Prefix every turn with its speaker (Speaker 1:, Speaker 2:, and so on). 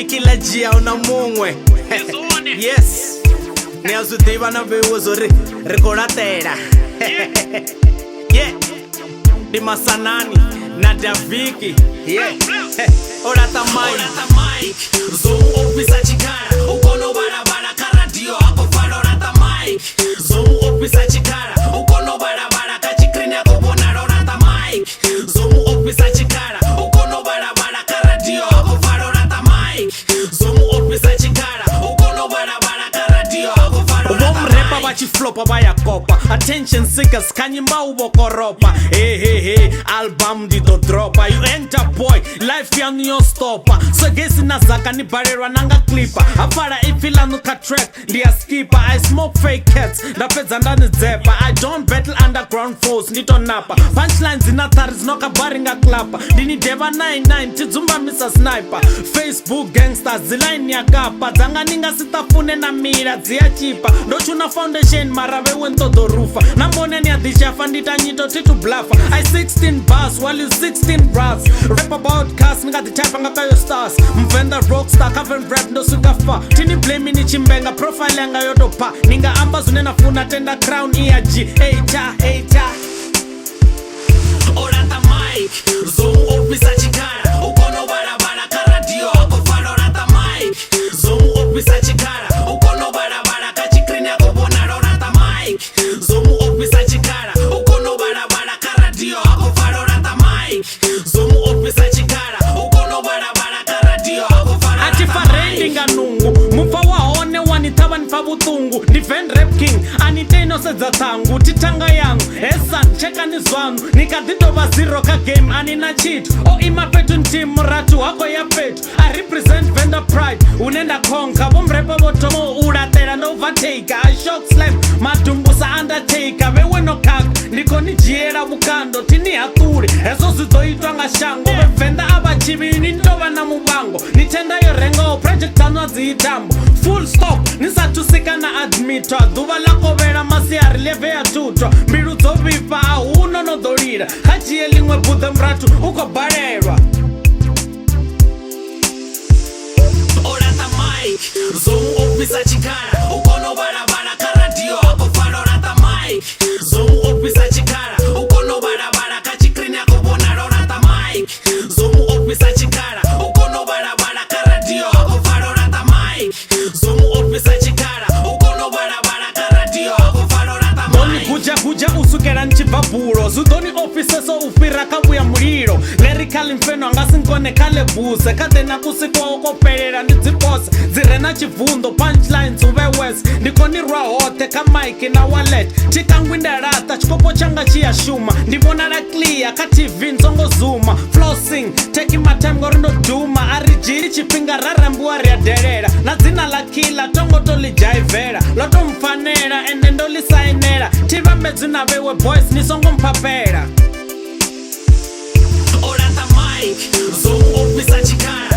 Speaker 1: kila jia una mungwe. Yes, ni azutiva na viuzo rikoratera. Yeah, di Masanani na Daviki. Yeah, orata Mike. Zoom officer chikara, ukono barabara karadio hapo fano orata Mike. Zoom officer chikara, ukono barabara kachikrini hapo bona orata Mike. Zoom officer chikara, ukono barabara karadio hapo fano orata Mike. Zoom officer chikara, ukono barabara karadio hapo fano orata Mike. Repa bachiflopa baya kopa, attention seekers kanyimba ubokoropa. Hey, album dito dropa. You enter boy, life ya niyo stopa. So gesi na zaka ni barera nanga clipper. Afara ifila nuka track, ndiya skipper. I smoke fake cats, ndapeza ndani zepa. I don't battle underground foes, nito napa. Punchlines inatari zinoka baringa klapa. Dini deva 99, tizumba misa sniper. Facebook gangsters, zilaini ya kapa. Zanga ninga sitafune na mira, zia chipa. Ndochuna foundation, marabe wento do rufa. Nambone ni adisha fandita nyito titu bluffer. I 16 bars, while you 16 bras. Rap about cast, nigga the type anga kayo stars. Mvenda rockstar, coven rap ndo suka fa. Tini blame ni chimbenga, profile anga yodo pa. Ninga amba zunena funa tenda crown EAG. Eita orata Mike, zoom officer chikara. Ukono barabara karadio, ako fano orata Mike. Zoom officer chikara, ukono barabara kachikrini ako bona orata Mike. Zoom officer chikara, ukono barabara karadio, ako fano orata Mike. Zoom officer chikara, ukono barabara karadio, ako fano orata Mike. Atifarendi nganungu, mufa waone wanitaba nifabutungu. Defend rap king, aniteno seza tangu. Titanga yangu, esan, cheka nizwanu. Nikadito baziro ka game, anina cheat. O ima petu ntimu muratu, hako ya petu. I represent vendor pride, unenda konka. Bumrepa botomo, uratera no overtaker. I shock slam, matumbu sa undertaker. Wewe no kak, niko nijiera bukando. Tini haturi, eso zito ito anga shango. Befenda abachibi, nintoba na mubango. Nitenda yo rengo, project anwa ziitambo. Full stop, nisatusika na admitra. Duva lako vera masiari leve ya tutwa. Miru tobipa, uno no dorira. Haji elingwe budha mratu, uko barera. Orata Mike, zoom officer chikara. Ukono barabara karadio, ako fano orata Mike. Zoom officer chikara, ukono barabara kachikrini ako bona orata Mike. Zoom officer chikara, ukono barabara karadio, ako fano orata Mike. Zoom officer chikara, ukono barabara karadio, ako fano orata Mike. Kuja usukera nchivaburo. Zudoni officer so ufira kabu ya muriro. Lyrical infeno angasinkone kale buse. Kadena kusikwa oko perera nizipose. Zirena chivundo punchlines ube west. Nikoni hote ka Mike na wallet. Chikangwinda rata chikopo changa chia shuma. Ndibona na clear ka TV nsongo zuma. Flossing, taking my time gorindo duma. Arijiri chipinga rarambuwa ria derera. Na zina la kila tongo toli jaivera. Loto mfanera ende ndoli sainera. Tiba mezuna bewe boys nisongo mpapera. Orata Mike, zoom officer chikara.